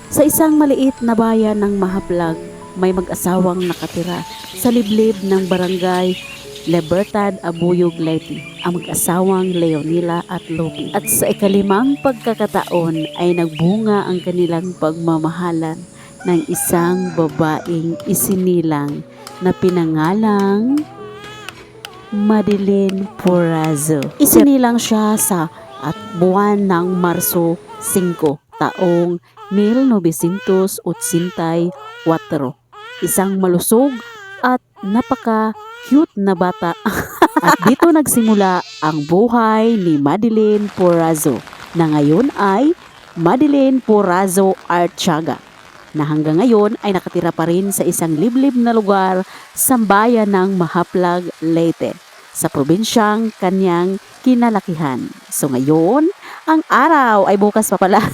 Sa isang maliit na bayan ng Mahaplag, may mag-asawang nakatira sa liblib ng barangay Libertad, Abuyog, Leyte, ang mag-asawang Leonila at Loki. At sa ikalimang pagkakataon ay nagbunga ang kanilang pagmamahalan ng isang babaeng isinilang na pinangalang Madeline Porazo. Isinilang siya sa buwan ng Marso 5, taong 1984. Isang malusog at napaka-cute na bata. At dito nagsimula ang buhay ni Madeline Porazo na ngayon ay Madeline Porazo Artiaga, na hanggang ngayon ay nakatira pa rin sa isang liblib na lugar sa bayan ng Mahaplag, Leyte, sa probinsyang kanyang kinalakihan. So ngayon, ang araw ay bukas pa pala.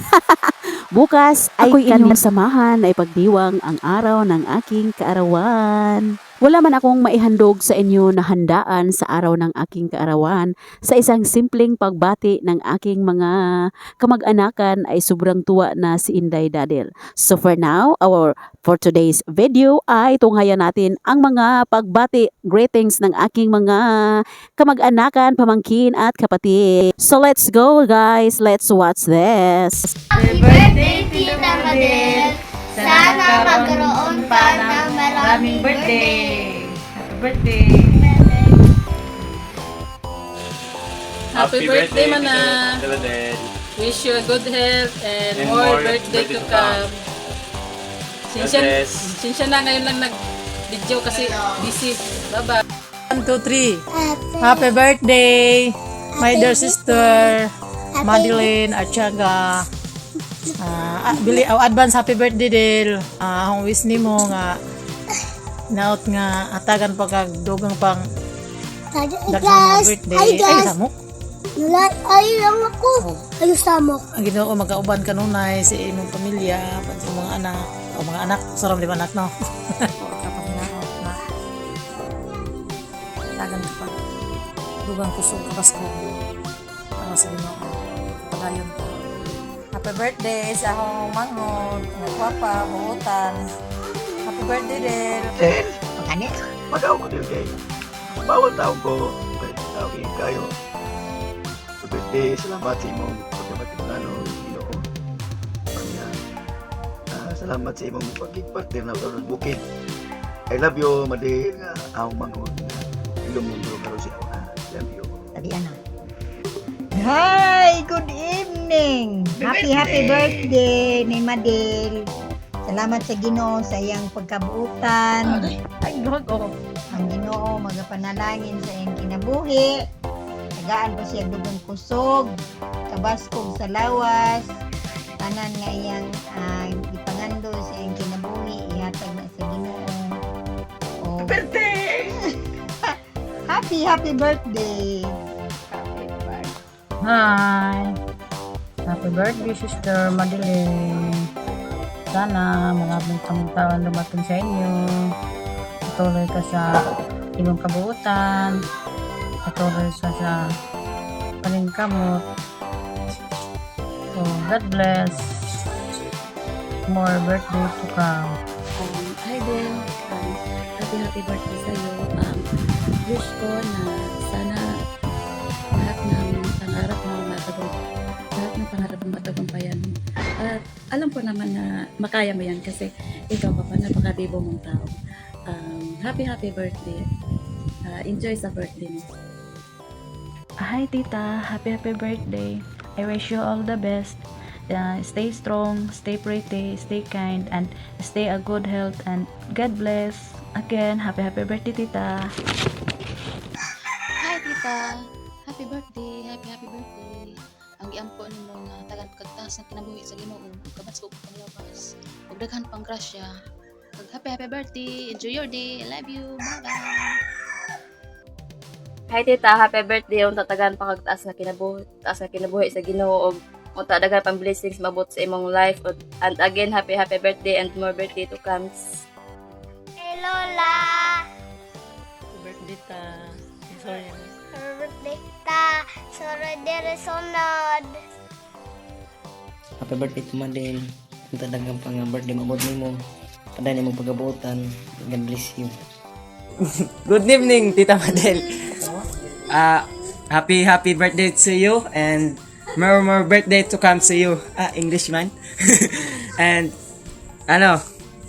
Bukas ay kanyang samahan ay pagdiwang ang araw ng aking kaarawan. Wala man akong maihandog sa inyo na handaan sa araw ng aking kaarawan. Sa isang simpleng pagbati ng aking mga kamag-anakan ay sobrang tuwa na si Inday Dadel. So for now, for today's video ay tunghayan natin ang mga pagbati, greetings ng aking mga kamag-anakan, pamangkin at kapatid. So let's go guys, let's watch this. Happy birthday, Tita Madel! Sana magkaroon pa ng maraming birthday! Happy birthday! Happy birthday, Mana! Wish you a good health and more birthday to come. Sinsya na ngayon lang nag-video kasi busy. Bye-bye. 1, 2, 3. Happy birthday, my dear sister, Madeline Artiaga. Advance happy birthday Del. Akong wish nimo nga naot nga atagan pa kag dugang pang daghang birthday. Ay samok. Ay lang ako. Ay samok. Ang Ginoo magkauban kanunay sa imong pamilya, pati sa mga anak, o mga anak, sarap di ba anak no? Kapag naot na atagan pa dugang kusog kapasko. Para sa Ginoo. Padayon ko. Happy birthday sa akong manghod, nga kwapa, buutan. Happy birthday, Del. Del, Magkani? magaw ko din kayo. Bawal taong ko, tawagin kayo. Happy birthday, salamat sa imong pagkamatimlano, Ginoo. Kanya, salamat sa imong pagkikpartner na Lord Bukid. I love you, Madel, akong manghod. Ilong mundo karo siya. Love you. Tadi ana. Hi, good evening. Happy birthday ni Madel. Salamat sa Ginoo sa iyang pagkabuutan. Ay, luhag ko. Ang Ginoo magapanalangin sa iyang kinabuhi. Tagaan pa siya dugang kusog, kabaskog sa lawas. Tanan nga iyang ipangando sa iyang kinabuhi, ihatag na sa Ginoo. Oh. Birthday! Happy birthday. Hi! Happy birthday, Sister Madeline. Sana mga taon dumating sa inyo. Patuloy ka sa imong kabuutan. Patuloy ka sa paningkamot. So, God bless. More birthday to come. Hi Del, happy birthday sa'yo. Wish ko na sana lahat ng pangarap mo matagumpayan mo. At alam ko naman na makaya mo yan kasi ikaw ka pa napakabibo mong tao. Happy birthday. Enjoy sa birthday mo. Hi Tita, happy birthday. I wish you all the best. Stay strong, stay pretty, stay kind, and stay a good health, and God bless. Again, happy birthday Tita. Hi tita, happy birthday. Ang giampo nimo nga tagan pagkagtaas ng kinabuhi sa Ginoo, kabas ko pang labas. Ug daghan pang grasya. Ug happy birthday. Enjoy your day. I love you. Bye-bye. Hi tita, happy birthday. Unta tagan pagkagtaas nga kinabuhi sa Ginoo ug unta daghan pang blessings mabot sa imong life. And again, happy birthday and more birthday to come. Hey Lola. Happy birthday ta. Sorry. Happy birthday ta. Sorry, dere sunod. Happy birthday to Madel. Ang talagang pang birthday mabot nimo. Paday nimo pagabutan. God bless you. Good evening, Tita Madel. Happy birthday to you and more birthday to come to you. English man. And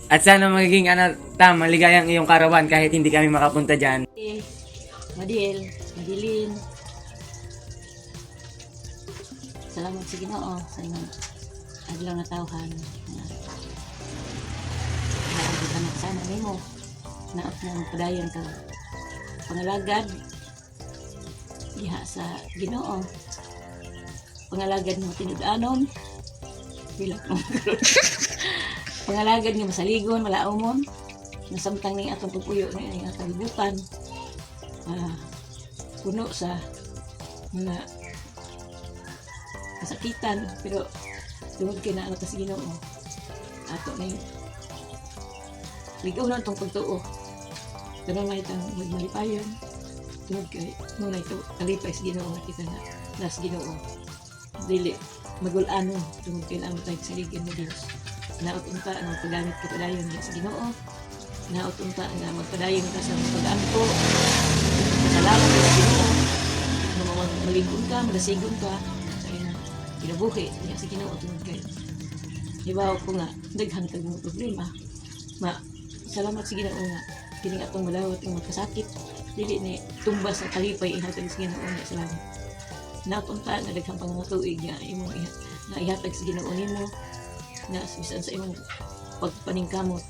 at sana magiging maligayang iyong karawan kahit hindi kami makapunta diyan. Madilin. Salamat sa Ginoo sa imong adlaw nga tawhan. Anak sana nimo. Naot nang padayon ka. Pangalagad diha sa Ginoo. Pangalagad mo tinud-anon. Bilang mo. Pangalagad nga masaligon, malaumon. Nasamtang ning atong pagpuyo ning atong kalibutan. Puno sa mga kasakitan, pero tungod kay na sa Ginoo ato na yung ligaw na itong pagtuo. Pero na itang magmalipayon tungod kay muna ito kalipay sa Ginoo kita na nas Ginoo dili magul-anon tungod kay naman tayo saligan ni Dios. Naot-unta ang paggamit ka padayon sa Ginoo. Naot-unta nga magpadayon ka sa pag-ampo. Salamat sa Ginoo. Malingkod ka, malasigon ka sa iyong kinabuhi niya sa Ginoo tungod kay ibaw ko nga daghan kag mga problema. Salamat sa Ginoo nga kining atong malawat ang magkasakit dili ni tumbas sa kalipay ihatag sa Ginoo niya salamat. Napunta nga daghang pang mga tuig nga imong ihatag sa Ginoo nimo na bisan sa imong pagpaningkamot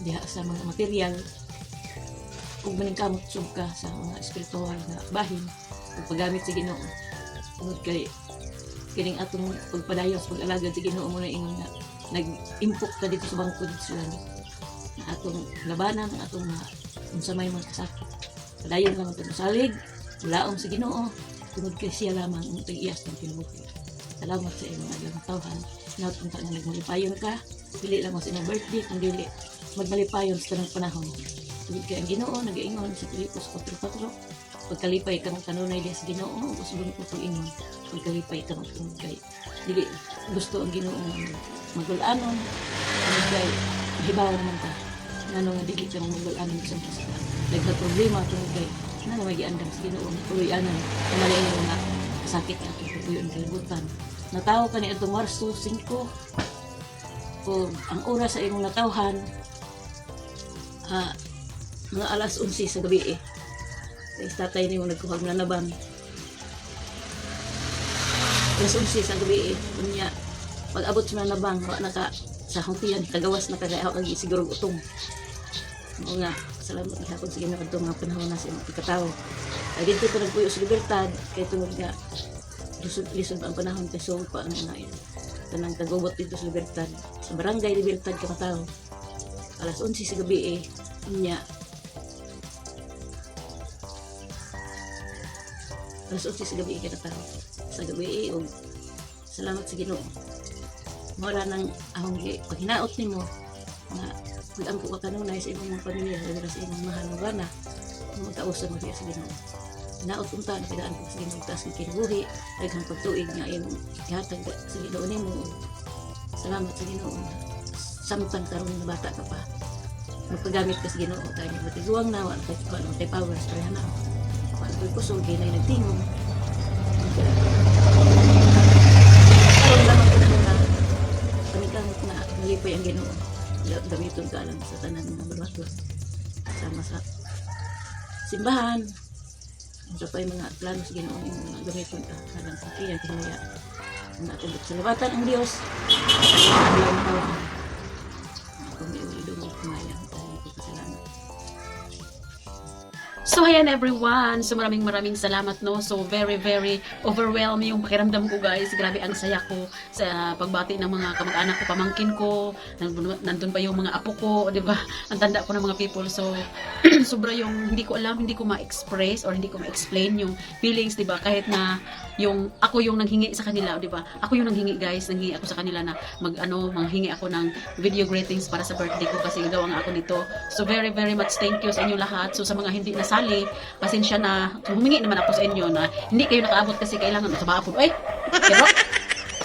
diha sa mga material ug maningkamot sub ka sa mga espirituwal na bahin ug paggamit sa Ginoo tungod kay kining atong pagpadayon sa pag-alagad sa Ginoo mo na ingon nga nag-impok ka dito sa bangko dito sa langit na atong labanan ang atong unsa may mga kasakit padayon lang atong salig laom sa Ginoo tungod kay siya lamang ang tag-iyas ng kinabuhi. Salamat sa imong adlaw tawhan. Napunta nga nagmalipayon ka dili lang mo sa imong birthday kung dili magmalipayon sa tanang panahon tungod kay ang Ginoo nagaingon sa Filipos 4:4 pagkalipay ka ng kanunay diha sa Ginoo ug subong ko pag-ingon pagkalipay ka ng tungod kay dili gusto ang Ginoo magul-anon tungod kay hibaw man ka ngano nga dili ka magul-anon sa mga problema tungod kay na magiandam sa Ginoo puloy-anan kamalayan nga sakit nga atong puyon kalibutan. Natawo ka ni atong Marso 5 o ang oras sa imong natawhan mga alas 11 sa gabi Kaya tatay ni mo nagkuhag na naban. Alas 11 sa gabi kunya pag abot sa nabang wa naka sa hangtiyan kagawas na kagayaw ang siguro utong. Mao nga salamat nga pag sige na kadto mga panahon na sa imong ikatawo. Ay dito ko nagpuyo sa libertad kay tungod nga lisod ang panahon kay so pa ang naay. Tanang kagubot dito sa libertad. Sa barangay Libertad Kamatao. Alas 11 sa gabi niya. Alas 11 sa gabi Kamatao. Sa gabi og salamat sa Ginoo. Mura nang ahong paghinaot nimo na pag-ampo ka kanunay sa imong pamilya sa imong mahal nga bana magkausan mo sa Ginoo. Naot unta na pidaan ko sa Ginoo tas kinabuhi daghang pagtuig nga imong ihatag sa Ginoo nimo. Salamat sa Ginoo. Samtang karon nga bata ka pa. Magpagamit ka sa Ginoo tayo ni matiguang na wala tay powers kaya na. Wala ko'y kusog ginay nagtingog. Karon lang ako na panikamot na malipay ang Ginoo. Gamiton ka lang sa tanan mga babatos. Sama sa simbahan. Sa pa yung mga plano sa Ginoo yung mga gamiton ka kalang sa kaya kinaya na tubot sa labatan ang Diyos alam mo kung iulidong kumayang tayo ko kasalanan. So ayan everyone, so maraming salamat no. So very overwhelming yung pakiramdam ko guys. Grabe ang saya ko sa pagbati ng mga kamag-anak ko, pamangkin ko. Nandun pa yung mga apo ko, di ba? Ang tanda ko ng mga people. So sobra yung hindi ko alam, hindi ko ma-express or hindi ko ma-explain yung feelings, di ba? Kahit na yung ako yung nanghingi sa kanila, di ba? Ako yung nanghingi guys, nanghingi ako sa kanila na manghingi ako ng video greetings para sa birthday ko kasi gawa nga ako nito. So very much thank you sa inyo lahat. So sa mga hindi nasali, pasensya na, humingi naman ako sa inyo na hindi kayo nakaabot kasi kailangan sa maapod. Ay! Pero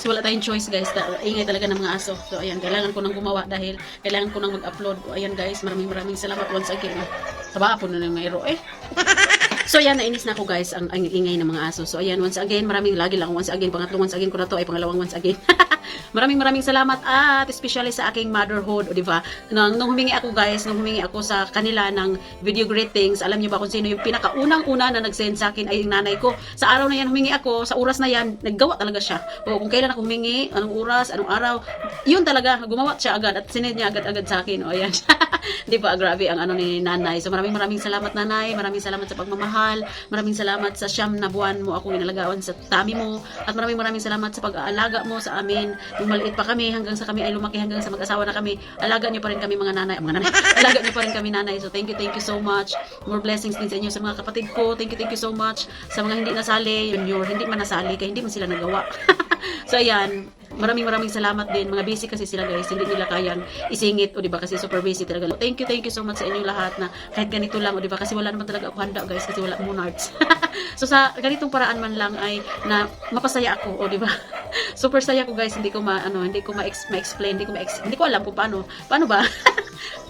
So wala tayong choice guys, ingay talaga ng mga aso. So ayan, kailangan ko nang gumawa dahil kailangan ko nang mag-upload. Ayan guys, maraming salamat once again. Taba po na ng mayro eh. So ayan, nainis na ako guys ang ingay ng mga aso. So ayan, once again, lagi lang once again, pangatlong once again ko na to ay pangalawang once again. Maraming salamat at especially sa aking motherhood, o di ba? Nung humingi ako guys, nung humingi ako sa kanila ng video greetings, alam niyo ba kung sino yung pinakaunang-una na nag-send sa akin ay yung nanay ko. Sa araw na yan humingi ako, sa oras na yan, naggawa talaga siya. O kung kailan ako humingi, anong oras, anong araw, yun talaga, gumawa siya agad at sinend niya agad-agad sa akin. O ayan. Di ba, grabe ang ano ni nanay. So maraming salamat nanay, maraming salamat sa pagmamahal, maraming salamat sa siyam na buwan mo akong inalagaan sa tummy mo, at maraming salamat sa pag-aalaga mo sa amin. Nung maliit pa kami, hanggang sa kami ay lumaki, hanggang sa mag-asawa na kami, alaga niyo pa rin kami mga nanay, alaga niyo pa rin kami nanay. So thank you so much. More blessings din sa inyo, sa mga kapatid ko. Thank you so much. Sa mga hindi nasali, junior, hindi man nasali, kaya hindi man sila nagawa. So ayan, maraming salamat din. Mga busy kasi sila guys, hindi nila kayang isingit, o diba, kasi super busy talaga. Thank you so much sa inyong lahat na kahit ganito lang, o diba, kasi wala naman talaga ako handa guys, kasi wala akong arts. So sa ganitong paraan man lang ay na mapasaya ako, o diba. Super saya ko guys, hindi ko ma-explain, hindi ko alam kung paano ba.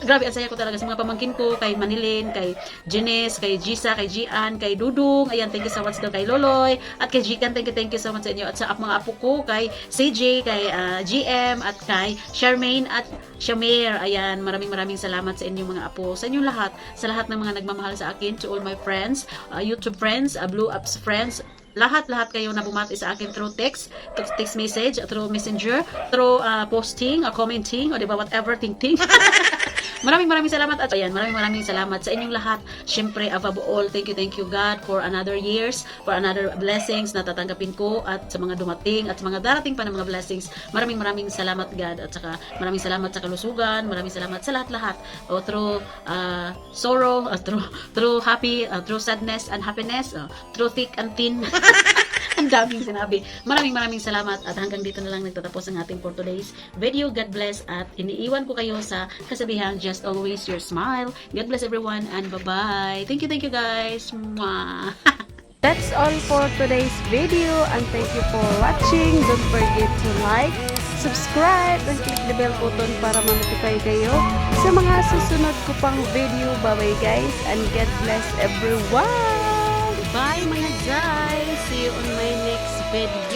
Grabe, ang saya ko talaga sa mga pamangkin ko, kay Manilin, kay Janice, kay Gisa, kay Gian, kay Dudung. Ayan, thank you so much daw kay Loloy, at kay Jikan, thank you so much sa inyo, at sa mga apo ko, kay CJ, kay GM, at kay Charmaine at Shamir. Ayan, maraming salamat sa inyong mga apo, sa inyong lahat, sa lahat ng mga nagmamahal sa akin, to all my friends, YouTube friends, Blue Apps friends, lahat kayo na bumati sa akin through text message, through messenger, through posting, commenting, o diba, whatever, ting. Maraming salamat, at ayan, maraming salamat sa inyong lahat. Syempre, above all, thank you God for another years, for another blessings na tatanggapin ko, at sa mga dumating at sa mga darating pa ng mga blessings. Maraming salamat God, at saka maraming salamat sa kalusugan, maraming salamat sa lahat through sorrow, through happy, through sadness and happiness, through thick and thin. Ang daming sinabi. Maraming salamat, at hanggang dito na lang nagtatapos ang ating for today's video. God bless, at iniiwan ko kayo sa kasabihang just always your smile. God bless everyone, and bye-bye. Thank you guys. Mwah. That's all for today's video, and thank you for watching. Don't forget to like, subscribe, and click the bell button para ma-notify kayo sa mga susunod ko pang video. Bye-bye guys, and God bless everyone. Bye mga guys. See you on my next video.